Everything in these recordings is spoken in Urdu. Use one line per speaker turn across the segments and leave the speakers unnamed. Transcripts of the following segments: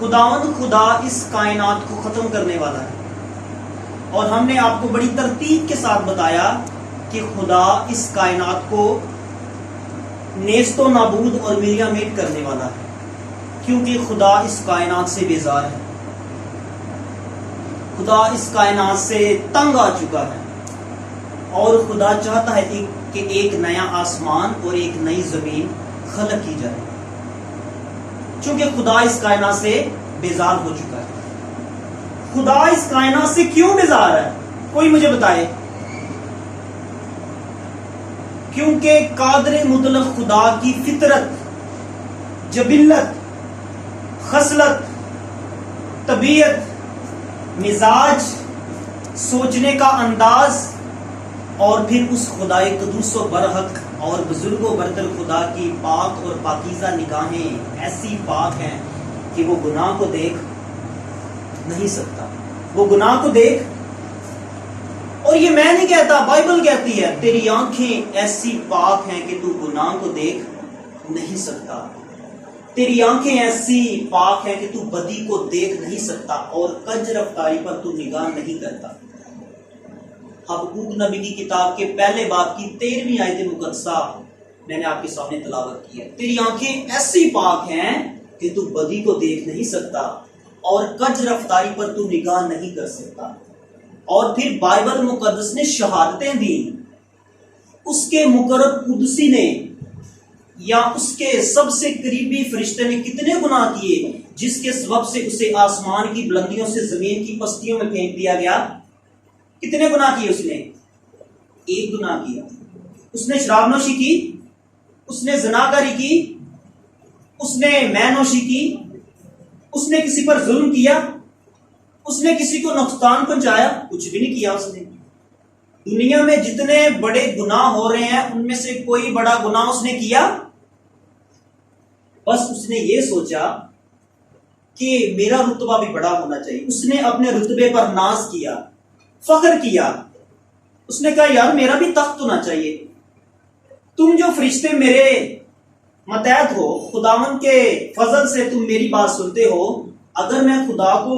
خداوند خدا اس کائنات کو ختم کرنے والا ہے، اور ہم نے آپ کو بڑی ترتیب کے ساتھ بتایا کہ خدا اس کائنات کو نیست و نابود اور ملیہ میٹ کرنے والا ہے، کیونکہ خدا اس کائنات سے بیزار ہے، خدا اس کائنات سے تنگ آ چکا ہے، اور خدا چاہتا ہے کہ ایک نیا آسمان اور ایک نئی زمین خلق کی جائے، چونکہ خدا اس کائنات سے بیزار ہو چکا ہے۔ خدا اس کائنات سے کیوں بیزار ہے؟ کوئی مجھے بتائے۔ کیونکہ قادر مطلق خدا کی فطرت، جبلت، خصلت، طبیعت، مزاج، سوچنے کا انداز، اور پھر اس خدائے قدوس و برحق اور بزرگ و برتر خدا کی پاک اور پاکیزہ نگاہیں ایسی پاک ہیں کہ وہ گناہ کو دیکھ نہیں سکتا، وہ گناہ کو دیکھ، اور یہ میں نہیں کہتا، بائبل کہتی ہے، تیری آنکھیں ایسی پاک ہیں کہ تو گناہ کو دیکھ نہیں سکتا، تیری آنکھیں ایسی پاک ہیں کہ تو بدی کو دیکھ نہیں سکتا، اور کج رفتاری پر تو نگاہ نہیں کرتا۔ حبقوق نبی کی کتاب کے پہلے باب کی 13ویں آیت مقدسہ میں نے آپ کے سامنے تلاوت کی ہے۔ تیری آنکھیں ایسی پاک ہیں کہ تو بدی کو دیکھ نہیں سکتا، اور کج رفتاری پر تو نگاہ نہیں کر سکتا۔ اور پھر بائبل مقدس نے شہادتیں دی، اس کے مقرب قدسی نے یا اس کے سب سے قریبی فرشتے نے کتنے گناہ کیے، جس کے سبب سے اسے آسمان کی بلندیوں سے زمین کی پستیوں میں پھینک دیا گیا۔ کتنے گناہ کیے اس نے؟ ایک گناہ کیا۔ اس نے شراب نوشی کی، اس نے زناکاری کی، اس نے مے نوشی کی، اس نے کسی پر ظلم کیا، اس نے کسی کو نقصان پہنچایا؟ کچھ بھی نہیں کیا اس نے۔ دنیا میں جتنے بڑے گناہ ہو رہے ہیں ان میں سے کوئی بڑا گناہ اس نے کیا؟ بس اس نے یہ سوچا کہ میرا رتبہ بھی بڑا ہونا چاہیے۔ اس نے اپنے رتبے پر ناز کیا، فخر کیا، اس نے کہا یار میرا بھی تخت ہونا چاہیے۔ تم جو فرشتے میرے متحد ہو، خداوند کے فضل سے تم میری بات سنتے ہو، اگر میں خدا کو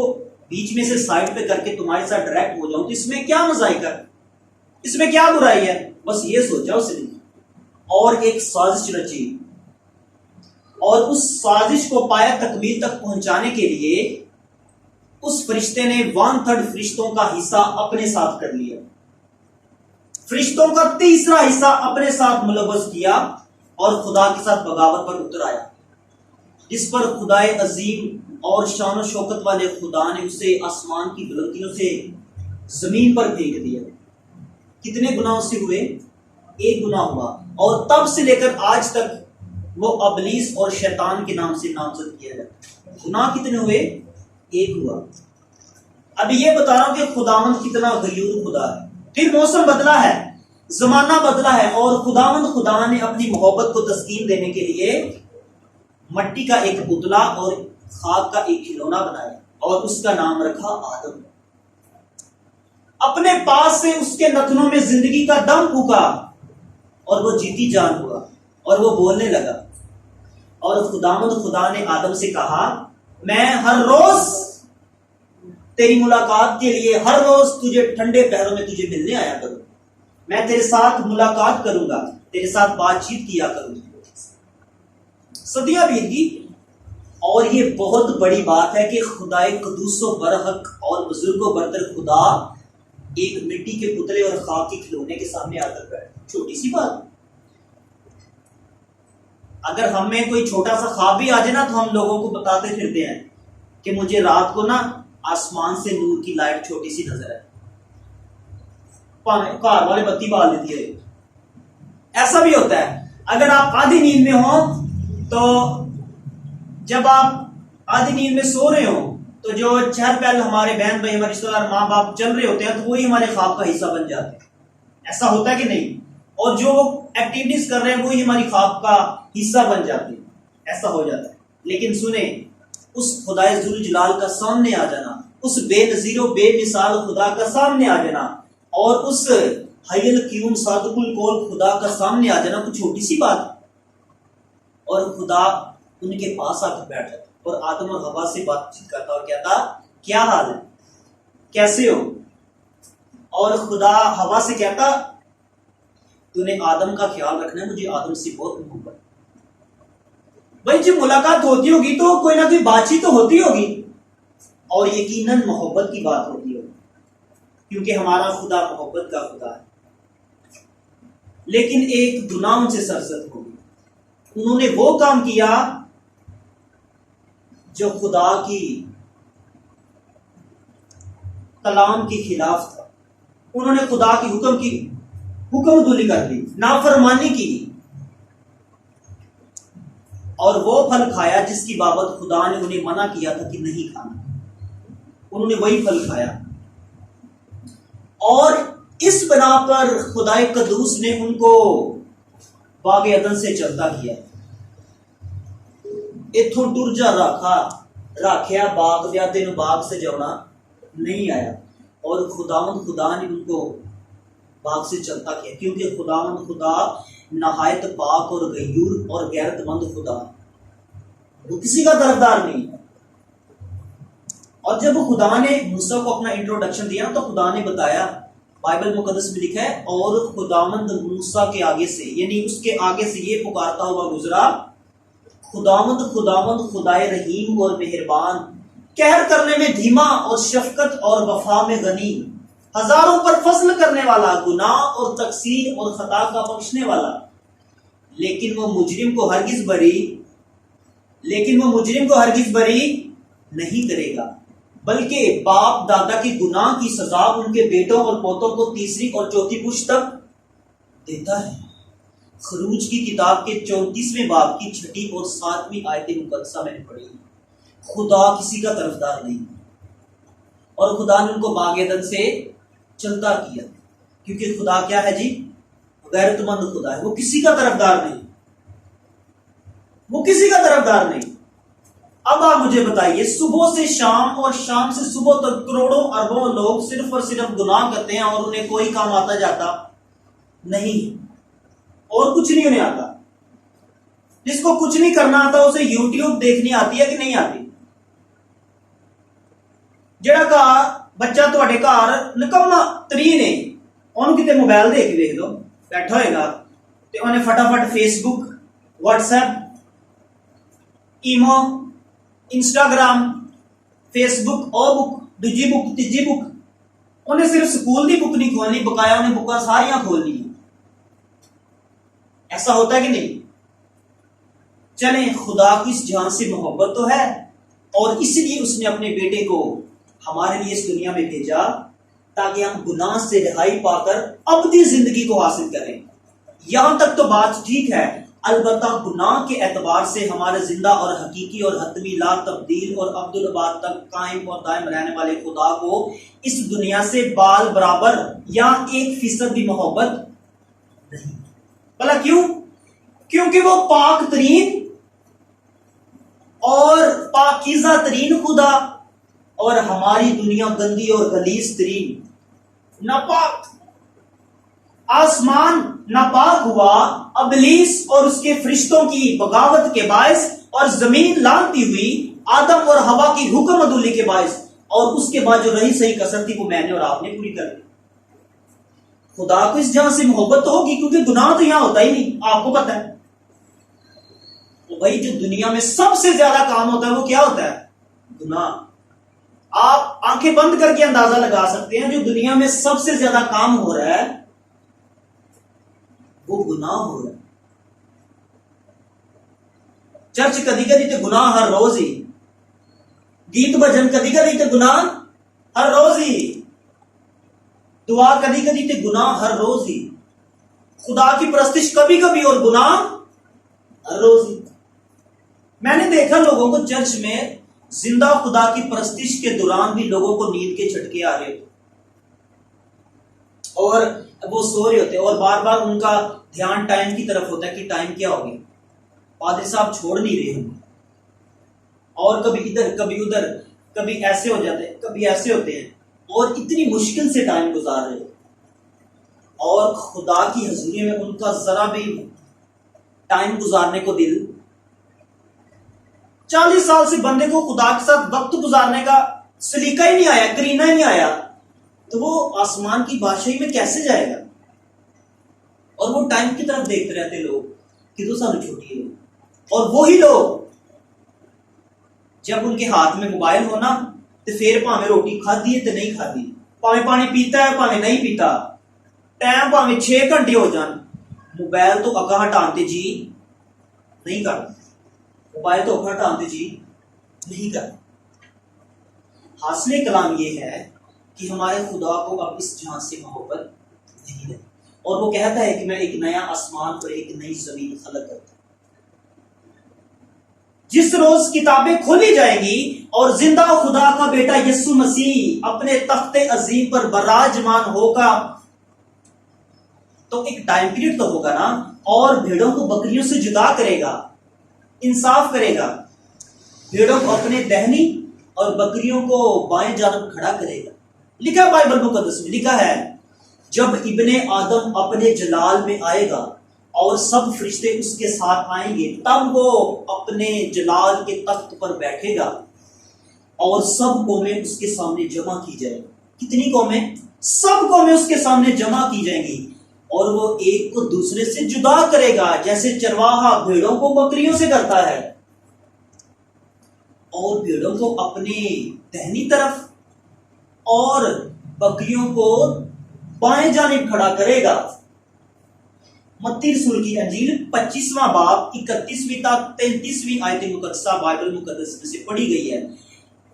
بیچ میں سے سائڈ پہ کر کے تمہارے ساتھ ڈائریکٹ ہو جاؤں تو اس میں کیا مذائقہ ہے، اس میں کیا برائی ہے؟ بس یہ سوچا اس نے، اور ایک سازش رچی، اور اس سازش کو پایا تکمیل تک پہنچانے کے لیے اس فرشتے نے 1/3 فرشتوں کا حصہ اپنے ساتھ کر لیا، فرشتوں کا تیسرا حصہ اپنے ساتھ ملوث کیا، اور خدا کے ساتھ بغاوت پر اتر آیا، جس پر خدائے عظیم اور شان و شوکت والے خدا نے اسے آسمان کی بلندیوں سے زمین پر پھینک دیا۔ کتنے گناہ اس سے ہوئے؟ ایک گناہ ہوا، اور تب سے لے کر آج تک وہ ابلیس اور شیطان کے نام سے نامزد کیا جاتا۔ گناہ کتنے ہوئے؟ ایک ہوا۔ ابھی یہ بتا رہا ہوں کہ خداوند کتنا غیور خدا ہے۔ پھر موسم بدلا ہے، زمانہ بدلا ہے، اور خداوند خدا نے اپنی محبت کو تسکین دینے کے لیے مٹی کا ایک پتلا اور خاک کا ایک کھلونا بنایا، اور اس کا نام رکھا آدم۔ اپنے پاس سے اس کے نتنوں میں زندگی کا دم پھونکا، اور وہ جیتی جان ہوا، اور وہ بولنے لگا، اور خداوند خدا نے آدم سے کہا میں ہر روز تیری ملاقات کے لیے، ہر روز تجھے ٹھنڈے پہروں میں تجھے ملنے آیا کروں، میں تیرے ساتھ ملاقات کروں گا، تیرے ساتھ بات چیت کیا کروں گا۔ صدیاں بیت گئی، اور یہ بہت بڑی بات ہے کہ خدائے قدوس و برحق اور بزرگ و برتر خدا ایک مٹی کے پتلے اور خاک کے کھلونے کے سامنے آ کر بیٹھے۔ چھوٹی سی بات۔ اگر ہم میں کوئی چھوٹا سا خواب بھی آ جائے نا تو ہم لوگوں کو بتاتے پھرتے ہیں کہ مجھے رات کو نا آسمان سے نور کی لائٹ چھوٹی سی نظر ہے، کار والے بتی بال دیتی ہے۔ ایسا بھی ہوتا ہے، اگر آپ آدھی نیند میں ہو تو جب آپ آدھی نیند میں سو رہے ہو تو جو چہل پہل ہمارے بہن بھائی، ہمارے رشتہ دار، ماں باپ چل رہے ہوتے ہیں تو وہی ہمارے خواب کا حصہ بن جاتے ہیں۔ ایسا ہوتا ہے کہ نہیں؟ اور جو ایکٹیویٹیز کر رہے ہیں وہی ہماری خواب کا حصہ بن جاتے ہیں، ایسا ہو جاتا ہے۔ لیکن سنیں، اس خدائے ذوالجلال کا سامنے آ جانا، اس بے نظیر و بے مثال خدا کا سامنے آ جانا، اور اس حی القیوم صادق القول خدا کا سامنے آ جانا کوئی چھوٹی سی بات ہے؟ اور خدا ان کے پاس آ کر بیٹھ جاتا، اور آدم اور حوا سے بات چیت کرتا اور کہتا کیا حال ہے, کیسے ہو. اور خدا حوا سے کہتا تو نے آدم کا خیال رکھنا ہے, مجھے آدم سے بہت محبت. بھائی جب ملاقات ہوتی ہوگی تو کوئی نہ کوئی بات چیت تو ہوتی ہوگی, اور یقیناً محبت کی بات ہوتی ہوگی, کیونکہ ہمارا خدا محبت کا خدا ہے. لیکن ایک گناہ ان سے سرزد ہوگی, انہوں نے وہ کام کیا جو خدا کی کلام کے خلاف تھا. انہوں نے خدا کی حکم دولی کر دی, نافرمانی کی, اور وہ پھل کھایا جس کی بابت خدا نے انہیں منع کیا تھا کہ نہیں کھانا. انہوں نے وہی پھل کھایا, اور اس بنا پر خدا قدوس نے ان کو باغ عدن سے چلتا کیا. اتھوں ٹر جا راکھیا باغ دیا تین باغ سے جونا نہیں آیا, اور خدا نے ان کو باغ سے چلتا کیا, کیونکہ خدا نہایت پاک اور غیور اور غیرت مند خدا, وہ کسی کا طرفدار نہیں. اور جب خدا نے موسیٰ کو اپنا انٹروڈکشن دیا تو خدا نے بتایا, بائبل مقدس میں لکھا ہے, اور خداوند موسیٰ کے آگے سے, یعنی اس کے آگے سے یہ پکارتا ہوا گزرا, خداوند خدائے رحیم اور مہربان, قہر کرنے میں دھیما اور شفقت اور وفا میں غنی, ہزاروں پر فضل کرنے والا, گناہ اور تقصیر اور خطا کا بخشنے والا. لیکن وہ مجرم کو ہرگز بری نہیں کرے گا, بلکہ باپ دادا کے گناہ کی سزا ان کے بیٹوں اور پوتوں کو تیسری اور چوتھی پشت تک دیتا ہے. خروج کی کتاب کے 34ویں باب کی 6 اور 7 آیت مقدسہ میں نے پڑھی. خدا کسی کا طرفدار نہیں, اور خدا نے ان کو باغ عدن سے چلتا کیا, کیونکہ خدا کیا ہے جی, غیرت مند خدا ہے, وہ کسی کا طرفدار نہیں, وہ کسی کا طرفدار نہیں. اب آپ مجھے بتائیے, صبح سے شام اور شام سے صبح تک کروڑوں اربوں لوگ صرف اور صرف گناہ کرتے ہیں, اور انہیں کوئی کام آتا جاتا نہیں, اور کچھ نہیں انہیں آتا. جس کو کچھ نہیں کرنا آتا اسے یوٹیوب دیکھنی آتی ہے کہ نہیں آتی؟ جڑا بچہ تواڈے گھر نکما ترین ہے, انہوں کتے موبائل دے کے دیکھ لو, بیٹھا ہوئے گا تے انہیں فٹافٹ Facebook, WhatsApp, imo, Instagram, Facebook, او بک, دوجی بک, تیجی بک, انہیں صرف سکول دی بک نہیں کھولنی, بقایا انہیں بکاں ساریاں کھولنی. ایسا ہوتا ہے کہ نہیں؟ چلیں, خدا کی اس جہان سے محبت تو ہے, اور اس لیے اس نے اپنے بیٹے کو ہمارے لیے اس دنیا میں بھیجا تاکہ ہم گناہ سے رہائی پا کر ابدی زندگی کو حاصل کریں. یہاں تک تو بات ٹھیک ہے, البتہ گناہ کے اعتبار سے ہمارے زندہ اور حقیقی اور حتمی لا تبدیل اور عبدالآباد تک قائم اور دائم رہنے والے خدا کو اس دنیا سے بال برابر یا 1% بھی محبت نہیں. بھلا کیوں؟ کیونکہ وہ پاک ترین اور پاکیزہ ترین خدا, اور ہماری دنیا گندی اور غلیظ ترین ناپاک. آسمان ناپاک ہوا ابلیس اور اس کے فرشتوں کی بغاوت کے باعث, اور زمین لانتی ہوئی آدم اور حوا کی حکم عدولی کے باعث, اور اس کے بعد جو رہی صحیح کسر تھی وہ میں نے اور آپ نے پوری کر دی. خدا کو اس جہاں سے محبت تو ہوگی, کیونکہ گناہ تو یہاں ہوتا ہی نہیں, آپ کو پتہ ہے. تو بھائی جو دنیا میں سب سے زیادہ کام ہوتا ہے وہ کیا ہوتا ہے؟ گناہ. آپ آنکھیں بند کر کے اندازہ لگا سکتے ہیں جو دنیا میں سب سے زیادہ کام ہو رہا ہے وہ گناہ ہو رہا ہے. چرچ کدی کدی تے گناہ ہر روز ہی, گیت بجن کدی کدی تے گناہ ہر روز ہی, دعا کدی کدی تے گناہ ہر روز ہی, خدا کی پرستش کبھی کبھی اور گناہ ہر روز ہی. میں نے دیکھا لوگوں کو چرچ میں زندہ خدا کی پرستش کے دوران بھی لوگوں کو نیند کے جھٹکے آ رہے ہوتے, اور وہ سو رہے ہوتے, اور بار بار ان کا دھیان ٹائم کی طرف ہوتا ہے کہ ٹائم کیا ہو گیا, پادری صاحب چھوڑ نہیں رہے ہوں, اور کبھی ادھر کبھی ادھر, کبھی ایسے ہو جاتے کبھی ایسے ہوتے ہیں, اور اتنی مشکل سے ٹائم گزار رہے, اور خدا کی حضوری میں ان کا ذرا بھی ٹائم گزارنے کو دل 40 سال سے بندے کو خدا کے ساتھ وقت گزارنے کا سلیقہ ہی نہیں آیا، کرینہ ہی نہیں آیا، تو وہ آسمان کی بادشاہی میں کیسے جائے گا؟ اور وہ ٹائم کی طرف دیکھتے رہتے لوگ کہ تو سانو چھوٹی ہے، اور وہی لوگ جب ان کے ہاتھ میں موبائل ہونا تو پھر پاویں روٹی کھادی ہے تو نہیں کھادی، پاویں پانی پیتا ہے پاویں نہیں پیتا، ٹائم پاویں 6 گھنٹے ہو جان، موبائل تو اگاں ہٹانتے جی نہیں کرتے، موبائل تو اگاں ہٹانتے جی نہیں کرتے۔ حاصل کلام یہ ہے کہ ہمارے خدا کو اب اس جہاں سے محبت نہیں رہی، اور وہ کہتا ہے کہ میں ایک نیا آسمان اور ایک نئی زمین خلق کرتا ہوں۔ جس روز کتابیں کھولی جائیں گی اور زندہ خدا کا بیٹا یسوع مسیح اپنے تخت عظیم پر براجمان ہوگا، تو ایک ٹائم پیریڈ تو ہوگا نا، اور بھیڑوں کو بکریوں سے جدا کرے گا، انصاف کرے گا، بھیڑوں کو اپنے دہنی اور بکریوں کو بائیں جانب کھڑا کرے گا۔ لکھا بائبل مقدس میں لکھا ہے، جب ابن آدم اپنے جلال میں آئے گا اور سب فرشتے اس کے ساتھ آئیں گے، تب وہ اپنے جلال کے تخت پر بیٹھے گا اور سب قومیں اس کے سامنے جمع کی جائیں گی۔ کتنی قومیں؟ سب قومیں اس کے سامنے جمع کی جائیں گی، اور وہ ایک کو دوسرے سے جدا کرے گا، جیسے چرواہا بھیڑوں کو بکریوں سے کرتا ہے، اور بھیڑوں کو اپنے دہنی طرف اور بکریوں کو بائیں جانب کھڑا کرے گا۔ متی رسول کی انجیل 25واں باب 31ویں تا 33ویں آیت مقدسہ بائبل مقدس میں سے پڑھی گئی ہے۔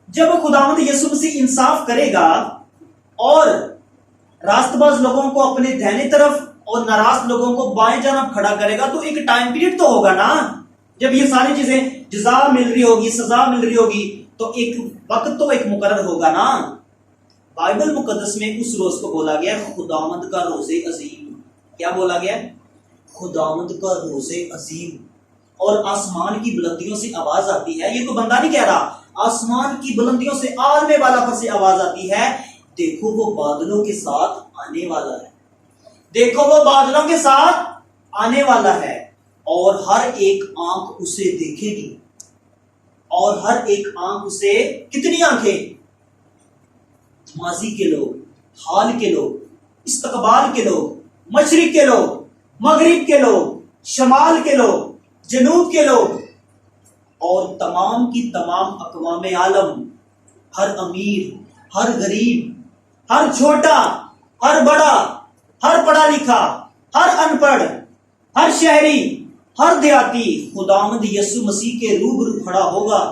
جب خداوند یسوع مسیح انصاف کرے گا اور راست باز لوگوں کو اپنے دہنے طرف اور ناراض لوگوں کو بائیں جانب کھڑا کرے گا، تو ایک ٹائم پیریڈ تو ہوگا نا، جب یہ ساری چیزیں جزا مل رہی ہوگی، سزا مل رہی ہوگی، تو ایک وقت تو ایک مقرر ہوگا نا۔ بائبل مقدس میں اس روز کو بولا گیا خداوند کا روز عظیم۔ کیا بولا گیا؟ خداوند کا روز عظیم۔ اور آسمان کی بلندیوں سے آواز آتی ہے، یہ تو بندہ نہیں کہہ رہا، آسمان کی بلندیوں سے عالم بالا پر سے آواز آتی ہے، دیکھو وہ بادلوں کے ساتھ آنے والا ہے، دیکھو وہ بادلوں کے ساتھ آنے والا ہے، اور ہر ایک آنکھ اسے دیکھے گی، اور ہر ایک آنکھ اسے، کتنی آنکھیں؟ ماضی کے لوگ، حال کے لوگ، استقبال کے لوگ، مشرق کے لوگ، مغرب کے لوگ، شمال کے لوگ، جنوب کے لوگ، اور تمام کی تمام اقوام عالم، ہر امیر، ہر غریب، ہر چھوٹا، ہر بڑا، ہر پڑھا لکھا، ہر ان پڑھ، ہر شہری، ہر دیہاتی خداوند یسوع مسیح کے روبرو کھڑا ہوگا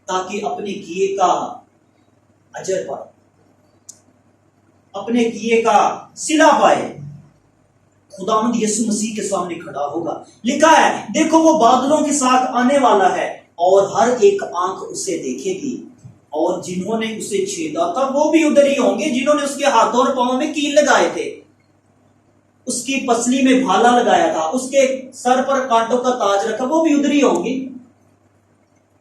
تاکہ اپنے کیے کا اجر پائے، اپنے کیے کا صلہ پائے۔ خداوند یسوع مسیح کے سامنے کھڑا ہوگا، لکھا ہے دیکھو وہ بادلوں کے ساتھ آنے والا ہے، اور ہر ایک آنکھ اسے دیکھے گی، اور جنہوں نے اسے چھیدا تھا وہ بھی ادھر ہی ہوں گے، جنہوں نے اس کے ہاتھوں اور پاؤں میں کیل لگائے تھے، اس کی پسلی میں بھالا لگایا تھا، اس کے سر پر کانٹوں کا تاج رکھا، وہ بھی ادھر ہی ہوں گے،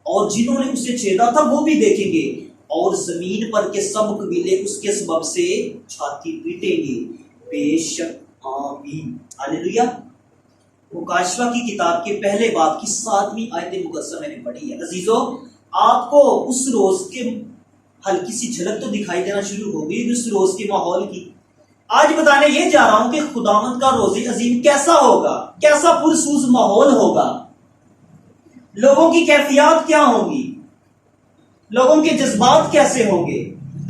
اور جنہوں نے اسے چھیدا تھا وہ بھی دیکھیں گے، اور زمین پر کے سب قبیلے اس کے سبب سے چھاتی پیٹیں گے۔ بے شک آمین، ہاللیلویہ۔ مکاشفہ کی کتاب کے پہلے باب کی 7ویں آیت مقدسہ میں نے پڑھی ہے۔ عزیزو، آپ کو اس روز کے ہلکی سی جھلک تو دکھائی دینا شروع ہو گئی اس روز کے ماحول کی۔ آج بتانے یہ جا رہا ہوں کہ خداوند کا روز عظیم کیسا ہوگا، کیسا پرسوز ماحول ہوگا، لوگوں کی کیفیات کیا ہوں گی، لوگوں کے جذبات کیسے ہوں گے،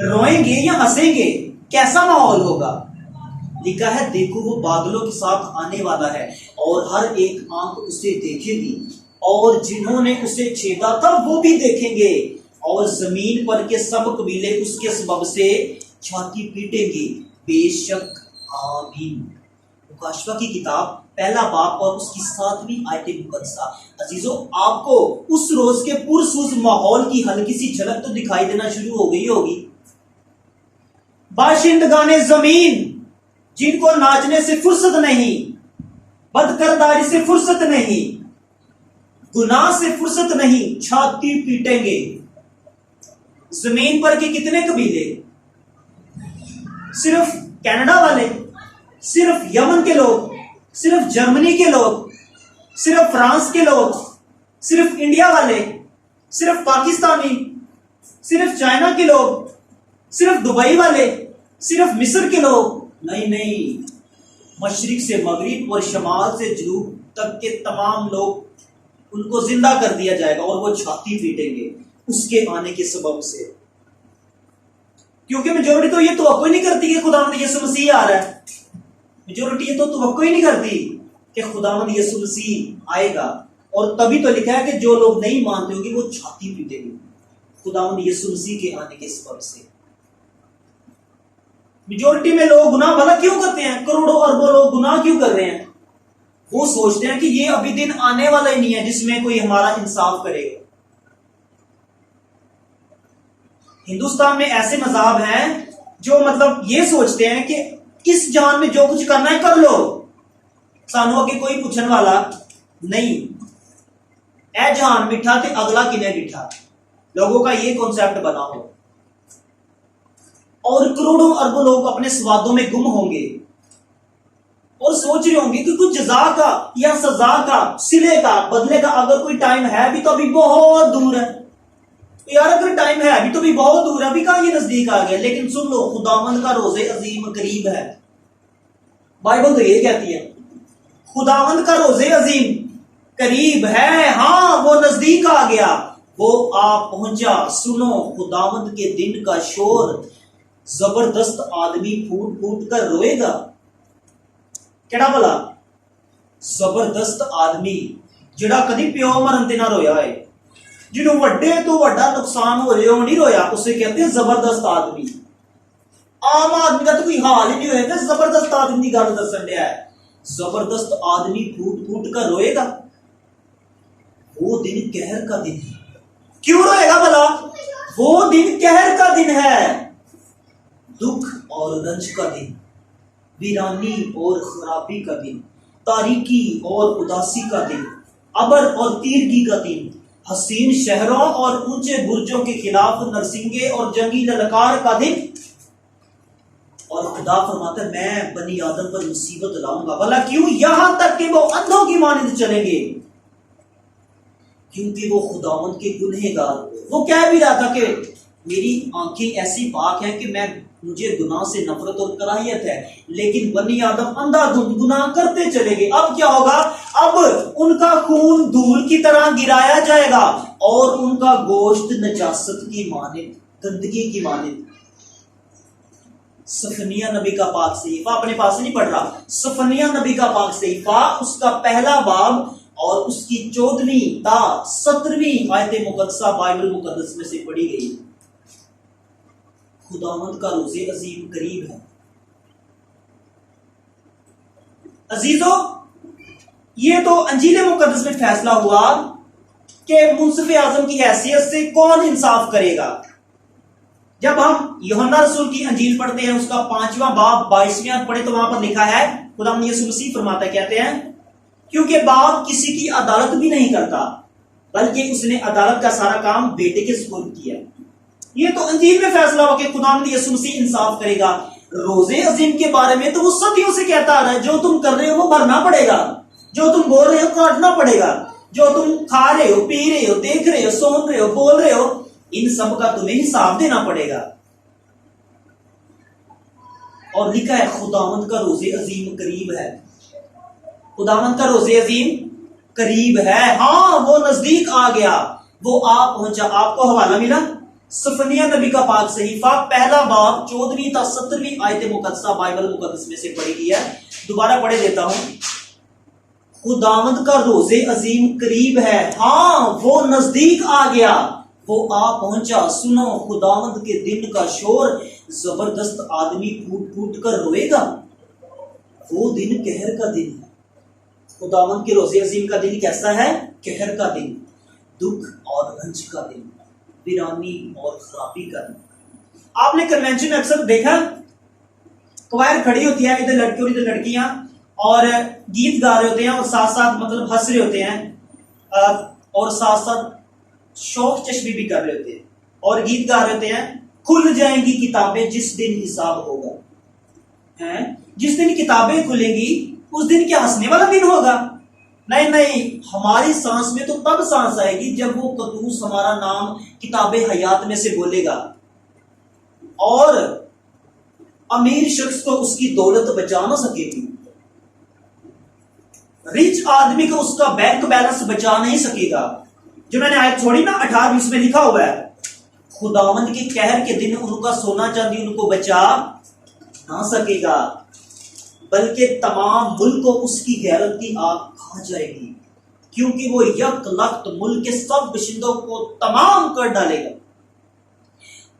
روئیں گے یا ہنسیں گے، کیسا ماحول ہوگا۔ لکھا ہے دیکھو وہ بادلوں کے ساتھ آنے والا ہے، اور ہر ایک آنکھ اسے دیکھے گی، اور جنہوں نے اسے چھیدا تھا وہ بھی دیکھیں گے، اور زمین پر کے سب قبیلے اس کے سبب سے چھاتی پیٹیں گے۔ بے شک آمین۔ مکاشفہ کی کتاب پہلا باب اور اس کی 7ویں آیت مقدسہ۔ عزیزو، آپ کو اس روز کے پرسوز ماحول کی ہلکی سی جھلک تو دکھائی دینا شروع ہو گئی ہوگی۔ باشندگان زمین، جن کو ناچنے سے فرصت نہیں، بدکرداری سے فرصت نہیں، گناہ سے فرصت نہیں، چھاتی پیٹیں گے۔ زمین پر کے کتنے قبیلے؟ صرف کینیڈا والے، صرف یمن کے لوگ، صرف جرمنی کے لوگ، صرف فرانس کے لوگ، صرف انڈیا والے، صرف پاکستانی، صرف چائنا کے لوگ، صرف دبئی والے، صرف مصر کے لوگ؟ نہیں نہیں، مشرق سے مغرب اور شمال سے جنوب تک کے تمام لوگ، ان کو زندہ کر دیا جائے گا اور وہ چھاتی پیٹیں گے اس کے آنے کے سبب سے، کیونکہ میجورٹی تو یہ توقع نہیں کرتی کہ خداوند یسوع مسیح آ رہا ہے۔ میجورٹی یہ تو توقع ہی نہیں کرتی کہ خداوند یسوع مسیح آئے گا، اور تبھی تو لکھا ہے کہ جو لوگ نہیں مانتے ہوں گے وہ چھاتی پیٹیں گے خداوند یسوع مسیح کے آنے کے سبب سے۔ میجورٹی میں لوگ گناہ بھلا کیوں کرتے ہیں؟ کروڑوں اربوں لوگ گناہ کیوں کر رہے ہیں؟ وہ سوچتے ہیں کہ یہ ابھی دن آنے والا ہی نہیں ہے جس میں کوئی ہمارا انصاف کرے گا۔ ہندوستان میں ایسے مذاہب ہیں جو مطلب یہ سوچتے ہیں کہ اس جہان میں جو کچھ کرنا ہے کر لو، سانو اگے کوئی پوچھنے والا نہیں، اے جہان میٹھا تے اگلا کنے ڈٹھا، لوگوں کا یہ کنسپٹ بنا ہو، اور کروڑوں اربوں لوگ اپنے سوادوں میں گم ہوں گے اور سوچ رہے ہوں گے کہ کچھ جزا کا یا سزا کا، صلے کا، بدلے کا اگر کوئی ٹائم ہے بھی تو ابھی بہت دور ہے۔ یار اگر ٹائم ہے ابھی تو بھی بہت دور ہے، ابھی کہاں یہ نزدیک آ گیا؟ لیکن سن لو، خداوند کا روز عظیم قریب ہے۔ بائبل تو یہ کہتی ہے خداوند کا روز عظیم قریب ہے، ہاں وہ نزدیک آ گیا، وہ آ پہنچا۔ سنو، خداوند کے دن کا شور، زبردست آدمی پھوٹ پھوٹ کر روئے گا۔ کیڑا بلا؟ زبردست آدمی جڑا کدی پیو مرن تے نہ رویا ہے، جنہوں وڈے تو وڈا نقصان ہو رہے ہو نہیں رویا، اسے کہتے ہیں زبردست آدمی۔ عام آدمی کا تو کوئی حال ہی نہیں ہوئے کہ زبردست آدمی کی گل دسن دیا ہے۔ زبردست آدمی پھوٹ پھوٹ کر روئے گا۔ وہ دن قہر کا دن ہے۔ کیوں روئے گا بلا؟ وہ دن قہر کا دن ہے، دکھ اور رنج کا دن، ویرانی اور خرابی کا دن، تاریکی اور اداسی کا دن، ابر اور تیرگی کا دن، حسین شہروں اور اونچے برجوں کے خلاف نرسنگے اور جنگی للکار کا دن۔ اور خدا فرماتا ہے میں بنی آدم پر مصیبت لاؤں گا۔ بھلا کیوں؟ یہاں تک کہ وہ اندھوں کی مانند چلیں گے، کیونکہ وہ خداوند کے گنہگار۔ وہ کہہ بھی رہا تھا کہ میری آنکھیں ایسی پاک ہیں کہ مجھے گناہ سے نفرت اور کراہیت ہے، لیکن بنی آدم اندھا دھند گناہ کرتے چلے گئے۔ اب کیا ہوگا؟ اب ان کا خون دھول کی طرح گرایا جائے گا اور ان کا گوشت نجاست کی مانند، گندگی کی مانند۔ صفنیہ نبی کا پاک صحیفہ، اپنے پاس نہیں پڑھ رہا، صفنیہ نبی کا پاک صحیفہ، اس کا پہلا باب اور اس کی 14ویں تا 17ویں آیت مقدسہ بائبل مقدس میں سے پڑھی گئی۔ خداوند کا روز عظیم قریب ہے۔ عزیزو، یہ تو انجیل مقدس میں فیصلہ ہوا کہ منصف اعظم کی حیثیت سے کون انصاف کرے گا۔ جب ہم یوحنا رسول کی انجیل پڑھتے ہیں، اس کا 5واں باب 22ویں پڑھے تو وہاں پر لکھا ہے، خداوند یسوع مسیح فرماتا ہے، کہتے ہیں کیونکہ باپ کسی کی عدالت بھی نہیں کرتا بلکہ اس نے عدالت کا سارا کام بیٹے کے سپرد کیا۔ یہ تو انجیل میں فیصلہ ہو کہ خداوند یسوع مسیح انصاف کرے گا۔ روزے عظیم کے بارے میں تو وہ صدیوں سے کہتا آ رہا ہے، جو تم کر رہے ہو وہ بھرنا پڑے گا، جو تم بول رہے ہو کاٹنا پڑے گا، جو تم کھا رہے ہو، پی رہے ہو، دیکھ رہے ہو، سون رہے ہو، بول رہے ہو، ان سب کا تمہیں حساب دینا پڑے گا۔ اور لکھا ہے خداوند کا روز عظیم قریب ہے۔ خداوند کا روز عظیم قریب ہے، ہاں وہ نزدیک آ گیا، وہ آ پہنچا۔ آپ کو حوالہ ملا؟ صفنیہ نبی کا پاک صحیفہ، پہلا باب 14ویں تا 17ویں آیت مقدسہ بائبل مقدس میں سے پڑھی گئی ہے۔ دوبارہ پڑھے دیتا ہوں۔ خداوند کا روز عظیم قریب ہے، ہاں وہ نزدیک آ گیا، وہ آ پہنچا۔ سنو، خداوند کے دن کا شور، زبردست آدمی پھوٹ پھوٹ کر روئے گا۔ وہ دن قہر کا دن ہے۔ خداوند کے روز عظیم کا دن کیسا ہے؟ قہر کا دن، دکھ اور رنج کا دن، ویرانی اور خرابی کا دن۔ آپ نے کنونشن میں اکثر دیکھا، کوائر کھڑی ہوتی ہے، ادھر لڑکے اور ادھر لڑکیاں، اور گیت گا رہے ہوتے ہیں اور ساتھ ساتھ مطلب ہنس رہے ہوتے ہیں اور ساتھ ساتھ شوق چشمی بھی کر رہے ہوتے ہیں اور گیت گا رہے ہوتے ہیں، کھل جائیں گی کتابیں جس دن حساب ہوگا۔ جس دن کتابیں کھلیں گی اس دن کیا ہنسنے والا دن ہوگا؟ نہیں نہیں، ہماری سانس میں تو تب سانس آئے گی جب وہ قدوس ہمارا نام کتاب حیات میں سے بولے گا، اور امیر شخص کو اس کی دولت بچا نہ سکے گی، رچ آدمی کو اس کا بینک بیلنس بچا نہیں سکے گا۔ جو میں نے آیت چھوڑی نا 18-20 میں لکھا ہوا ہے، خداوند کے قہر کے دن ان کا سونا چاندی ان کو بچا نہ سکے گا، بلکہ تمام ملک کو اس کی غیرت کی آگ کھا جائے گی، کیونکہ وہ یک لخت ملک کے سب باشندوں کو تمام کر ڈالے گا۔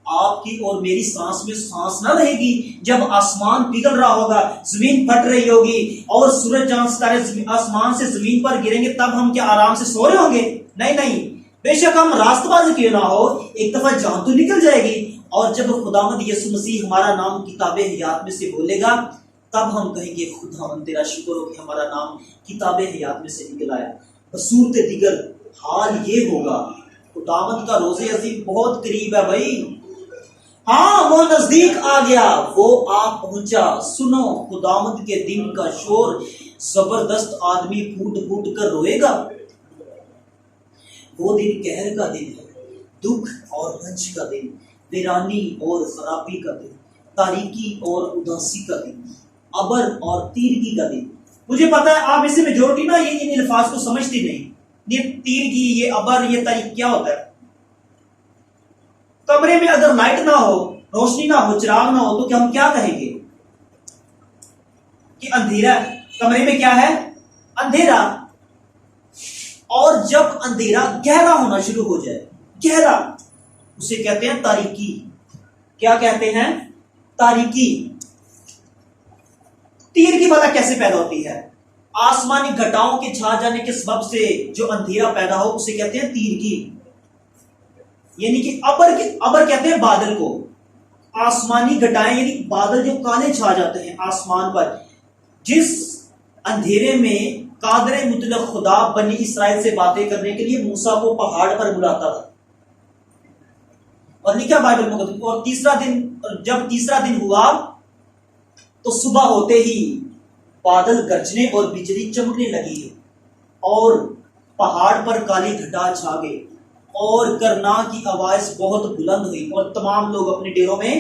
آپ کی اور میری سانس میں سانس نہ رہے گی جب آسمان پگھل رہا ہوگا، زمین پھٹ رہی ہوگی اور سورج چاند ستارے آسمان سے زمین پر گریں گے، تب ہم کیا آرام سے سو رہے ہوں گے؟ نہیں نہیں، بے شک ہم راست بازی کیوں نہ ہو، ایک دفعہ جان تو نکل جائے گی، اور جب خداوند یسوع مسیح ہمارا نام کتاب حیات میں سے بولے گا، تب ہم کہیں گے خداوند تیرا شکر ہو کہ ہمارا نام کتاب حیات میں سے نکل آیا۔ بصورت دیگر حال یہ ہوگا، خداوند کا روز عظیم بہت قریب ہے بھائی، ہاں وہ نزدیک آ گیا، وہ آ پہنچا۔ سنو، خداوند کے دن کا شور، زبردست آدمی پھوٹ پھوٹ کر روئے گا۔ وہ دن قہر کا دن ہے، دکھ اور رنج کا دن، ویرانی اور خرابی کا دن، تاریکی اور اداسی کا دن، ابر اور تیرگی کا دن۔ مجھے پتا ہے آپ میں سے میجورٹی نا یہ ان الفاظ کو سمجھتی نہیں، یہ تیرگی، یہ ابر، یہ تاریکی کیا ہوتا ہے؟ کمرے میں اگر لائٹ نہ ہو، روشنی نہ ہو، چراغ نہ ہو، تو کہ ہم کیا کہیں گے کہ اندھیرا ہے۔ کمرے میں کیا ہے؟ اندھیرا۔ اور جب اندھیرا گہرا ہونا شروع ہو جائے، گہرا، اسے کہتے ہیں تاریکی۔ کیا کہتے ہیں؟ تاریکی۔ تیرگی والا کیسے پیدا ہوتی ہے؟ آسمانی گھٹاؤں کے چھا جانے کے سبب سے جو اندھیرا پیدا ہو اسے کہتے ہیں تیرگی، یعنی کہ ابر کہتے ہیں بادل کو، آسمانی گھٹائیں یعنی بادل جو کالے چھا جاتے ہیں آسمان پر۔ جس اندھیرے میں قادر مطلق خدا بنی اسرائیل سے باتیں کرنے کے لیے موسیٰ کو پہاڑ پر بلاتا تھا، اور لکھا بائبل مقدس، اور جب تیسرا دن ہوا تو صبح ہوتے ہی بادل گرجنے اور بجلی چمکنے لگی اور پہاڑ پر کالی گھٹا چھا گئی، اور کرنا کی آواز بہت بلند ہوئی، اور تمام لوگ اپنے ڈیروں میں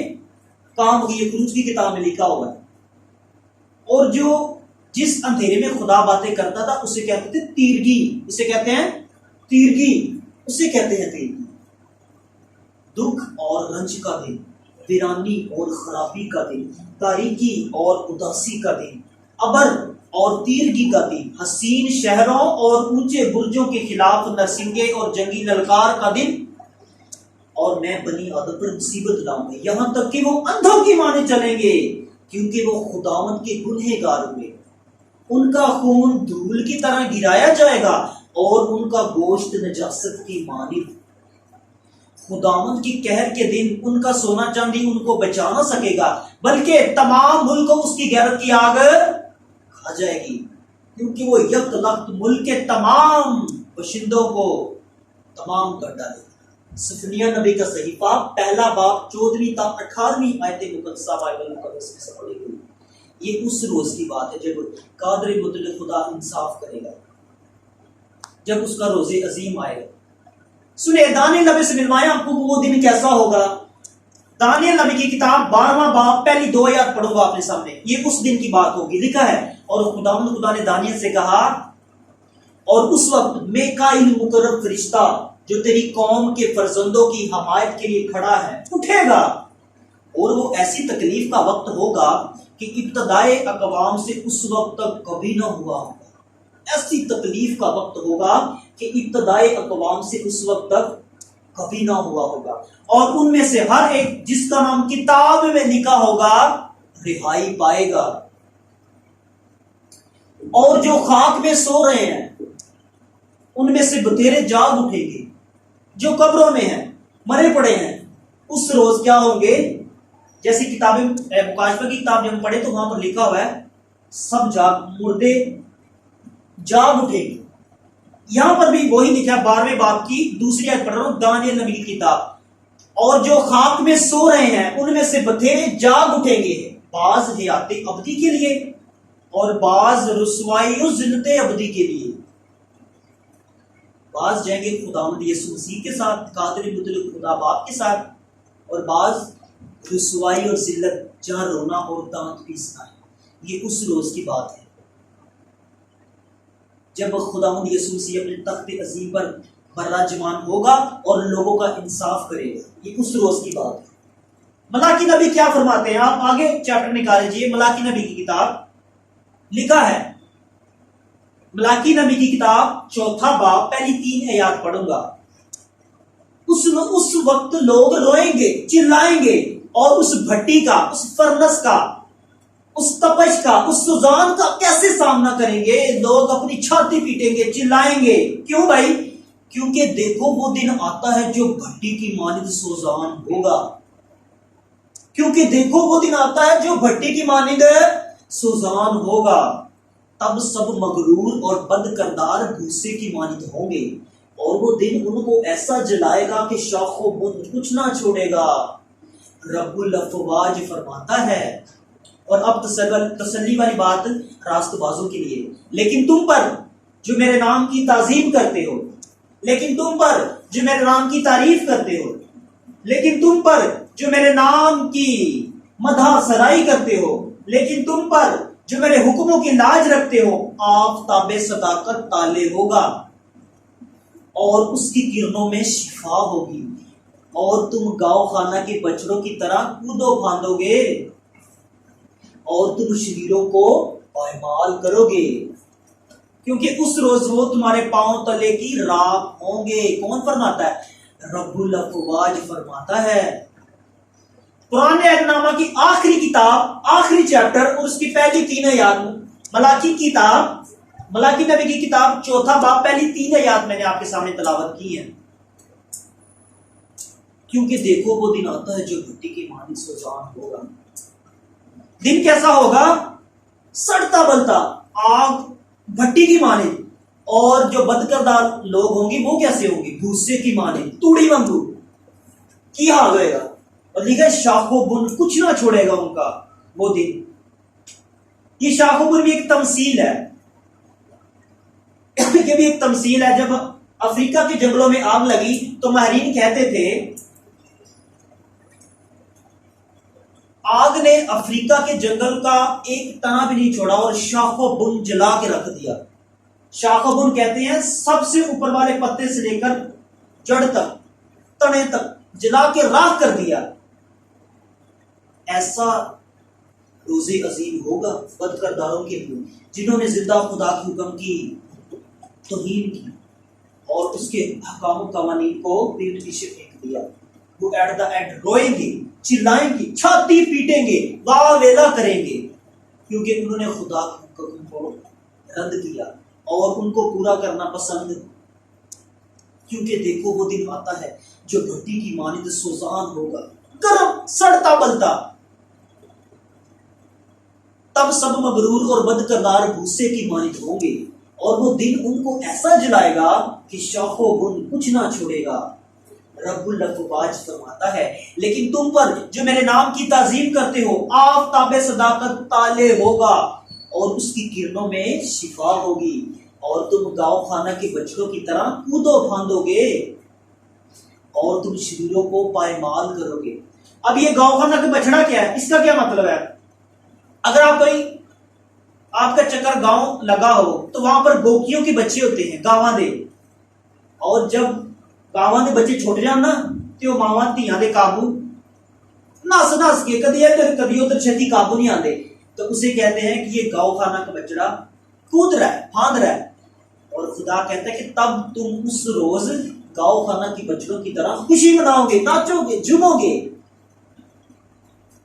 کام ہو گئی۔ خروج کی کتاب میں لکھا ہوا ہے۔ اور جس اندھیرے میں خدا باتیں کرتا تھا اسے کہتے تھے تیرگی، اسے کہتے ہیں تیرگی، اسے کہتے ہیں تیرگی۔ دکھ اور رنج کا دن، ویرانی اور خرابی کا دن، تاریکی اور اداسی کا دن، ابر اور تیرگی کا دن، حسین شہروں اور اونچے برجوں کے خلاف نرسنگے اور جنگی للکار کا دن، اور میں بنی آدم پر مصیبت لاؤں گا، یہاں تک کہ وہ اندھوں کی مانے چلیں گے، کیونکہ وہ خداوند کے گنہگار ہوئے۔ ان کا خون دھول کی طرح گرایا جائے گا اور ان کا گوشت نجاست کی مانند۔ خداوند کی قہر کے دن ان کا سونا چاندی ان کو بچا نہ سکے گا، بلکہ تمام ملک کو اس کی غیرت کی آگ کھا جائے گی، کیونکہ وہ یک لخت ملک کے تمام باشندوں کو تمام کر ڈالے گا۔ صفنیہ نبی کا صحیفہ پہلا باب 14 تا 18 آیت مقدسہ بائبل مقدس میں سے پڑھی گئی۔ یہ اس روز کی بات ہے جب قادر مطلق خدا انصاف کرے گا، جب اس کا روز عظیم آئے گا۔ سنیں، دانیل نبی سے ملوائیں آپ کو وہ دن کیسا ہوگا۔ دانیل نبی کی کتاب 12واں باب پہلی 2 آیات پڑھوں گا اپنے سامنے، یہ اس دن کی بات ہوگی۔ لکھا ہے، اور خداوند خدا نے دانیل سے کہا، اور اس وقت میکائیل مقرب فرشتہ جو تیری قوم کے فرزندوں کی حمایت کے لیے کھڑا ہے اٹھے گا، اور وہ ایسی تکلیف کا وقت ہوگا کہ ابتدائے اقوام سے اس وقت تک کبھی نہ ہوا ہوگا۔ ایسی تکلیف کا وقت ہوگا کہ ابتدائے اقوام سے اس وقت تک کبھی نہ ہوا ہوگا، اور ان میں سے ہر ایک جس کا نام کتاب میں لکھا ہوگا رہائی پائے گا، اور جو خاک میں سو رہے ہیں ان میں سے بتیرے جاگ اٹھیں گے، جو قبروں میں ہیں مرے پڑے ہیں۔ اس روز کیا ہوں گے؟ جیسی کتابیں مکاشفہ کی کتاب جب ہم پڑھے تو وہاں پر لکھا ہوا ہے سب مردے جاگ اٹھے گی۔ یہاں پر بھی وہی لکھا ہے 12ویں باب کی 2 آیت پڑھ رہا ہوں، دانیل نبی کی کتاب، اور جو خاک میں سو رہے ہیں ان میں سے بتھیرے جاگ اٹھیں گے، بعض حیات ابدی کے لیے اور بعض رسوائی و ذلت ابدی کے لیے۔ بعض جائیں گے خداوند یسوع مسیح کے ساتھ، قادر مطلق خدا باپ کے ساتھ، اور بعض رسوائی اور ذلت جہاں رونا اور دانت پیسنا ہے۔ یہ اس روز کی بات ہے جب خداوند یسوع مسیح اپنے تخت عظیم پر براجمان ہوگا اور لوگوں کا انصاف کرے گا۔ یہ اس روز کی بات ہے۔ ملاکی نبی کیا فرماتے ہیں؟ آپ آگے چیپٹر نکال لیجیے، ملاکی نبی کی کتاب لکھا ہے، ملاکی نبی کی کتاب 4 باب پہلی 3 آیات پڑھوں گا۔ اس وقت لوگ روئیں گے، چلائیں گے، اور اس بھٹی کا، اس فرنس کا، اس تپش کا، اس سوزان کا کیسے سامنا کریں گے؟ لوگ اپنی چھاتی پیٹیں گے، چلائیں گے۔ کیوں بھائی؟ کیونکہ دیکھو وہ دن آتا ہے جو بھٹی کی مانند سوزان ہوگا۔ کیونکہ دیکھو وہ دن آتا ہے جو بھٹی کی مانند سوزان ہوگا۔ تب سب مغرور اور بد کردار بھوسے کی مانند ہوں گے، اور وہ دن ان کو ایسا جلائے گا کہ شاخ و بن کچھ نہ چھوڑے گا۔ رب الافواج فرماتا ہے۔ اور اب تسلی والی بات راست بازوں کے لیے، لیکن تم پر جو میرے نام کی تعظیم کرتے ہو، لیکن تم پر جو میرے نام کی تعریف کرتے ہو، لیکن تم پر جو میرے نام کی مدح سرائی کرتے ہو، لیکن تم پر جو میرے حکموں کی لاج رکھتے ہو، آفتاب صداقت طالع ہوگا اور اس کی کرنوں میں شفا ہوگی، اور تم گاؤں خانہ کے بچڑوں کی طرح کودو پھاندو گے، اور تم شریروں کو پائمال کرو گے، کیونکہ اس روز وہ تمہارے پاؤں تلے کی راکھ ہوں گے۔ کون فرماتا ہے؟ رب الافواج فرماتا ہے۔ پرانے عہد نامہ کی آخری کتاب، آخری چیپٹر اور اس کی پہلی 3 آیات، ملاکی نبی کی کتاب 4 باب پہلی 3 آیات میں نے آپ کے سامنے تلاوت کی ہے۔ کیونکہ دیکھو وہ دن آتا ہے جو بھٹی کی مانند سوزان ہوگا۔ دن کیسا ہوگا؟ سڑتا بلتا آگ بھٹی کی مانند، اور جو بد کردار لوگ ہوں گے وہ کیسے ہوں گے؟ بھوسے کی مانند، توڑی وانگو کی حال ہوئے گا۔ اور لکھا ہے شاخ و بن کچھ نہ چھوڑے گا ان کا وہ دن۔ یہ شاخ و بن بھی ایک تمثیل ہے، یہ بھی ایک تمثیل ہے۔ جب افریقہ کے جنگلوں میں آگ لگی تو ماہرین کہتے تھے آگ نے افریقہ کے جنگل کا ایک تنا بھی نہیں چھوڑا اور شاخ و بن جلا کے رکھ دیا۔ شاخ و بن کہتے ہیں سب سے اوپر والے پتے سے لے کر جڑ تک، تنے تک جلا کے راکھ کر دیا۔ ایسا روز عظیم ہوگا بد کرداروں کے لیے جنہوں نے زندہ خدا کے حکم کی توہین کی اور اس کے احکام و قوانین کو پیٹ پیچھے پھینک دیا۔ وہ ایٹ دا اینڈ روئیں گے، چلائیں گے، چھاتی پیٹیں گے، واہ ویلا کریں گے، کیونکہ انہوں نے خدا کے حکم کو رد کیا اور ان کو پورا کرنا پسند۔ کیونکہ دیکھو وہ دن آتا ہے جو بھٹی کی مانند سوزان ہوگا، گرم سڑتا بلتا۔ تب سب مغرور اور بد کردار بھوسے کی مانند ہوں گے، اور وہ دن ان کو ایسا جلائے گا کہ شاخ و بن کچھ نہ چھوڑے گا۔ رب الافواج فرماتا ہے لیکن تم پر جو میرے نام کی تعظیم کرتے ہو، آفتاب صداقت طالع ہوگا اور اس کی کرنوں میں شفا ہوگی، اور تم گاؤں خانہ کے بچڑوں کی طرح کودو پھاندو گے، اور تم شریروں کو پائمال کرو گے۔ اب یہ گاؤں خانہ کا بچڑا کیا ہے؟ اس کا کیا مطلب ہے؟ اگر آپ کا چکر گاؤں لگا ہو تو وہاں پر گوکیوں کے بچے ہوتے ہیں، گاواں دے، اور جب گاواں دے بچے چھوٹ جان نا تو ماواں دھیاں دے قابو نس کے کدی ادھر کدی ادھر چھتی قابو نہیں آتے، تو اسے کہتے ہیں کہ یہ گاؤں خانہ کا بچڑا کود رہا ہے، پھاند رہا ہے۔ اور خدا کہتا ہے کہ تب تم اس روز گاؤں خانہ کی بچڑوں کی طرح خوشی مناؤ گے، ناچو گے، جھومو گے۔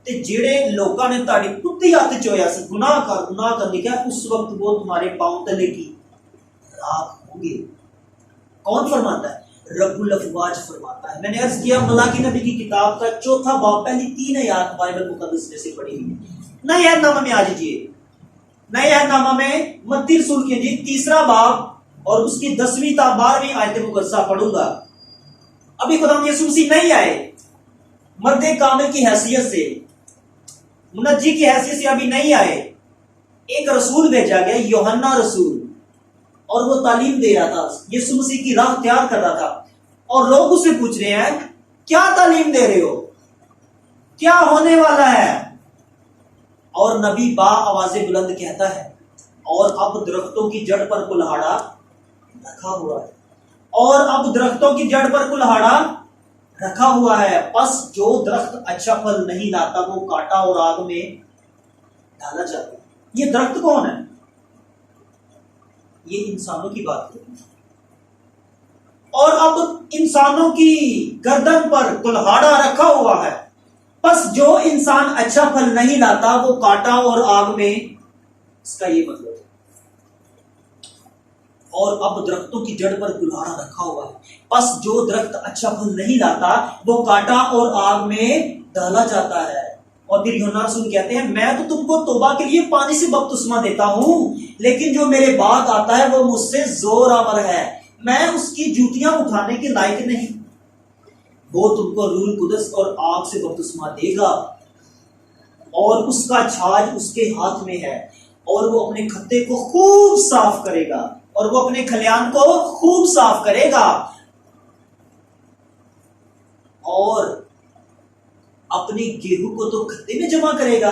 تے جڑے لوکاں نے تہاڈی کتی ہاتھ چویا سی گناہ کر لکھا، اس وقت وہ تمہارے پاؤں تلے کی راکھ ہوں گے۔ کون فرماتا ہے؟ رب الافواج فرماتا ہے۔ میں نے عرض کیا ملاکی نبی کی کتاب کا 4 باب پہلی 3 آیات بائبل مقدس میں سے پڑھی ہوئی۔ نئے عہد نامہ میں آ جائیے، نئے عہد نامہ میں متی رسول کی انجیل 3 باب اور اس کی 10ویں تا 12ویں آیت مقدسہ پڑھوں گا۔ ابھی خدا یسوع مسیح نہیں آئے مرد کامل کی حیثیت سے، منجی کی حیثیت سے ابھی نہیں آئے۔ ایک رسول بھیجا گیا، یوحنا رسول، اور وہ تعلیم دے رہا تھا، یسوع مسیح کی راہ تیار کر رہا تھا، اور لوگ اسے پوچھ رہے ہیں کیا تعلیم دے رہے ہو، کیا ہونے والا ہے؟ اور نبی با آواز بلند کہتا ہے اور اب درختوں کی جڑ پر کلہاڑا رکھا ہوا ہے، اور اب درختوں کی جڑ پر کلہاڑا رکھا ہوا ہے، پس جو درخت اچھا پھل نہیں لاتا وہ کاٹا اور آگ میں ڈالا جاتا ہے۔ یہ درخت کون ہے؟ یہ انسانوں کی بات کریں، اور اب انسانوں کی گردن پر کلہاڑا رکھا ہوا ہے، پس جو انسان اچھا پھل نہیں لاتا وہ کاٹا اور آگ میں، اس کا یہ مطلب ہے۔ اور اب درختوں کی جڑ پر کلہاڑا رکھا ہوا ہے، پس جو درخت اچھا پھل نہیں لاتا وہ کاٹا اور آگ میں ڈالا جاتا ہے۔ اور پھر یوحنا رسول کہتے ہیں میں تو تم کو توبہ کے لیے پانی سے بپتسمہ دیتا ہوں، لیکن جو میرے بعد آتا ہے وہ مجھ سے زور آور ہے، میں اس کی جوتیاں اٹھانے کے لائق نہیں، وہ تم کو روح القدس اور آگ سے بپتسمہ دے گا، اور اس کا چھاج اس کے ہاتھ میں ہے، اور وہ اپنے کھتے کو خوب صاف کرے گا، اور وہ اپنے کھلیان کو خوب صاف کرے گا، اور اپنی گیہوں کو تو کھتے میں جمع کرے گا،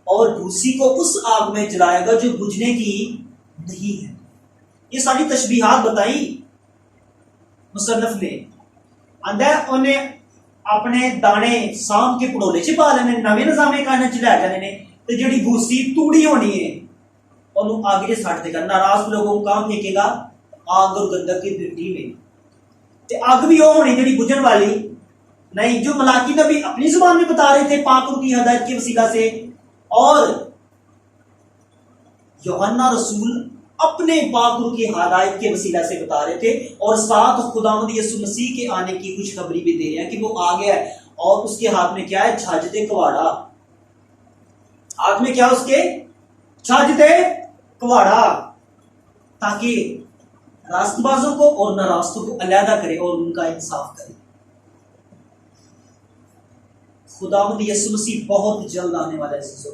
اور بھوسی کو اس آگ میں جلائے گا جو بجھنے کی نہیں ہے۔ یہ ساری تشبیہات بتائی مصنف نے۔ اندر انہیں اپنے دانے سام کے پڑولے چ پا لینے، نویں نظام کائنات چ لے جانے نے، تے جڑی بھوسی توڑی ہونی ہے انہوں آگے سٹ دے گا، ناراض لوگوں کو کام پھینکے گا آگ اور گندک کی مٹی میں، تے آگ بھی وہ ہونی جڑی بجھن والی نہیں، جو ملاکی نبی اپنی زبان میں بتا رہے تھے پاک روح کی ہدایت کے وسیلہ سے، اور یوحنا رسول اپنے پاک روح کی ہدایت کے وسیلہ سے بتا رہے تھے، اور ساتھ خداوند یسوع مسیح کے آنے کی خوشخبری بھی دے رہے ہیں کہ وہ آ گیا ہے، اور اس کے ہاتھ میں کیا ہے؟ چھاجتے کواڑا۔ ہاتھ میں کیا اس کے؟ چھاجتے کواڑا، تاکہ راست بازوں کو اور نہ راستوں کو علیحدہ کرے اور ان کا انصاف کرے۔ خداوند یسوع مسیح بہت جلد آنے والا ہے۔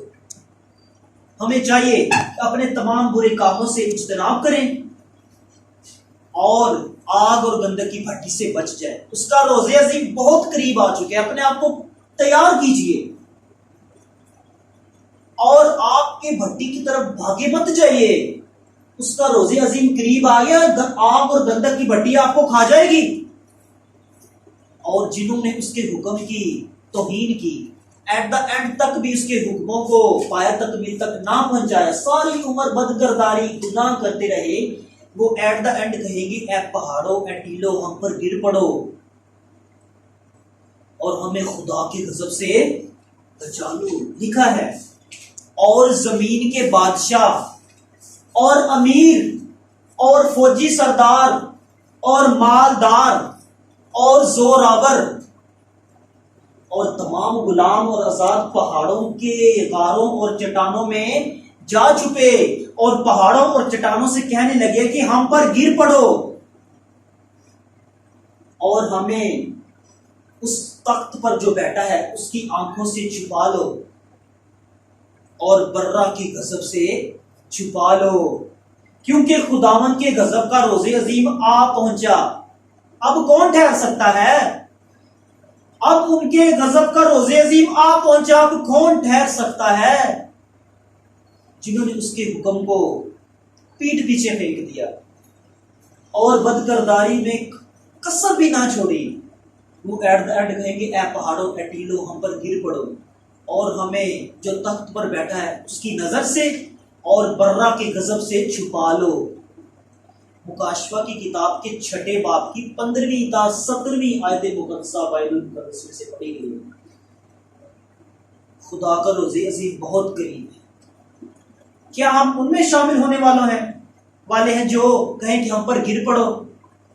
ہمیں چاہیے کہ اپنے تمام برے کاموں سے اجتناب کریں اور آگ اور گندک کی بھٹی سے بچ جائے۔ اس کا روز عظیم بہت قریب آ چکے ہیں، اپنے آپ کو تیار کیجئے اور آگ کے بھٹی کی طرف بھاگے مت جائیے۔ اس کا روز عظیم قریب آ گیا، آگ اور گندک کی بھٹی آپ کو کھا جائے گی، اور جنہوں نے اس کے حکم کی توہین کی، ایٹ دا اینڈ تک بھی اس کے حکموں کو پایا تکمیل تک نہ پہنچایا، ساری عمر بدکرداری گناہ کرتے رہے، وہ ایٹ دا اینڈ کہیں گے اے پہاڑوں اے ٹیلوں ہم پر گر پڑو اور ہمیں خدا کے غضب سے بچا لو۔ لکھا ہے اور زمین کے بادشاہ اور امیر اور فوجی سردار اور مالدار اور زوراور اور تمام غلام اور آزاد پہاڑوں کے غاروں اور چٹانوں میں جا چھپے، اور پہاڑوں اور چٹانوں سے کہنے لگے کہ ہم پر گر پڑو اور ہمیں اس تخت پر جو بیٹھا ہے اس کی آنکھوں سے چھپا لو اور برا کی غضب سے چھپا لو، کیونکہ خداوند کے غضب کا روز عظیم آ پہنچا۔ اب کون ٹھہر سکتا ہے؟ اب ان کے غضب کا روز عظیم آ پہنچا، اب کون ٹھہر سکتا ہے؟ جنہوں نے اس کے حکم کو پیٹ پیچھے پھینک دیا اور بدکرداری میں کسر بھی نہ چھوڑی، وہ ایٹ دا اینڈ کہیں گے اے پہاڑوں اے ٹیلوں ہم پر گر پڑو اور ہمیں جو تخت پر بیٹھا ہے اس کی نظر سے اور برا کے غضب سے چھپا لو۔ مکاشفہ کی کتاب کے 6 باب کی 15ویں تا 17ویں آیت مقدسہ بائبل مقدس میں سے پڑھی گئی ہے۔ خدا کا روز عظیم بہت قریب ہے۔ کیا ہم ان میں شامل ہونے والے ہیں جو کہیں کہ ہم پر گر پڑو؟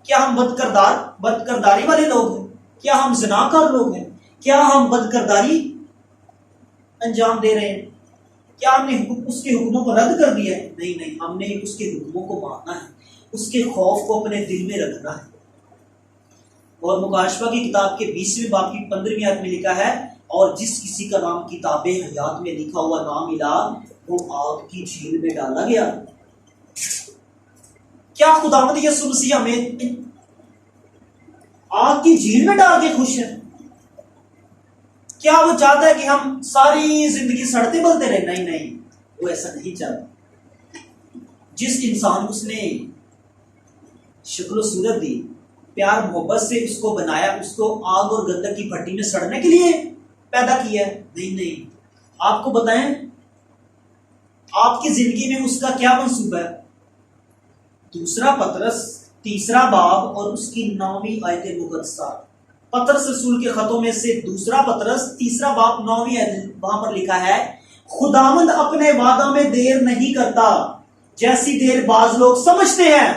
کیا ہم بدکرداری والے لوگ ہیں؟ کیا ہم زناکار لوگ ہیں؟ کیا ہم بدکرداری انجام دے رہے ہیں؟ کیا ہم نے اس کے حکموں کو رد کر دیا ہے؟ نہیں، ہم نے اس کے حکموں کو ماننا ہے، اس کے خوف کو اپنے دل میں رکھنا ہے۔ اور مکاشفہ کی کتاب کے 20ویں باب کی 15ویں آیت میں لکھا ہے اور جس کسی کا نام کتاب حیات میں لکھا ہوا نہ ملا وہ آگ کی جھیل میں ڈالا گیا۔ کیا خداوند یسوع مسیح ہمیں آگ کی جھیل میں ڈال کے خوش ہے؟ کیا وہ چاہتا ہے کہ ہم ساری زندگی سڑتے بلتے رہے؟ نہیں نہیں، وہ ایسا نہیں چاہتا۔ جس انسان کو اس نے شکل و صورت دی، پیار محبت سے اس کو بنایا، اس کو آگ اور گندک کی بھٹی میں سڑنے کے لیے پیدا کیا ہے؟ نہیں، آپ کو بتائیں آپ کی زندگی میں اس کا کیا منصوبہ ہے؟ دوسرا پطرس 3 باب اور اس کی 9ویں آیت مقدسہ، پطرس رسول کے خطوں میں سے دوسرا پطرس 3 باب 9ویں آیت، وہاں پر لکھا ہے خداوند اپنے وعدہ میں دیر نہیں کرتا جیسی دیر بعض لوگ سمجھتے ہیں۔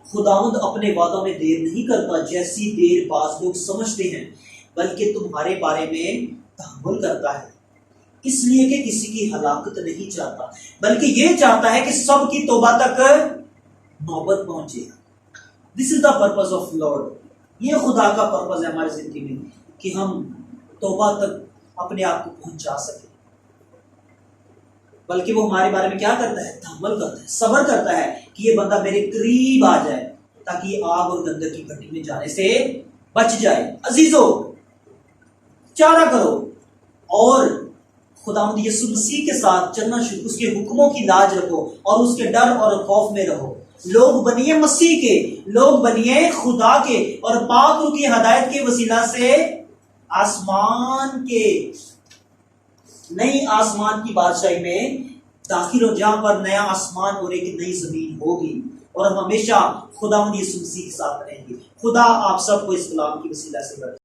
خداوند اپنے وعدوں میں دیر نہیں کرتا جیسی دیر بعض لوگ سمجھتے ہیں، بلکہ تمہارے بارے میں تحمل کرتا ہے، اس لیے کہ کسی کی ہلاکت نہیں چاہتا، بلکہ یہ چاہتا ہے کہ سب کی توبہ تک نوبت پہنچے۔ دس از دا پرپز آف لارڈ، یہ خدا کا پرپز ہے ہماری زندگی میں کہ ہم توبہ تک اپنے آپ کو پہنچا سکیں، بلکہ وہ ہمارے بارے میں کیا کرتا ہے؟ تحمل کرتا ہے، صبر کرتا ہے کہ یہ بندہ میرے قریب آ جائے تاکہ یہ آگ اور گندک کی بھٹی میں جانے سے بچ جائے۔ عزیزو، چارہ کرو اور خداوند یسوع مسیح کے ساتھ چلنا شروع، اس کے حکموں کی لاج رکھو اور اس کے ڈر اور خوف میں رہو۔ لوگ بنیے مسیح کے، لوگ بنیے خدا کے، اور پاک روح کی ہدایت کے وسیلہ سے آسمان کے، نئی آسمان کی بادشاہی میں داخل ہو، جہاں پر نیا آسمان اور ایک نئی زمین ہوگی، اور ہم ہمیشہ خداوند یسوع مسیح کے ساتھ رہیں گے۔ خدا آپ سب کو اس کلام کی وسیلہ سے برکت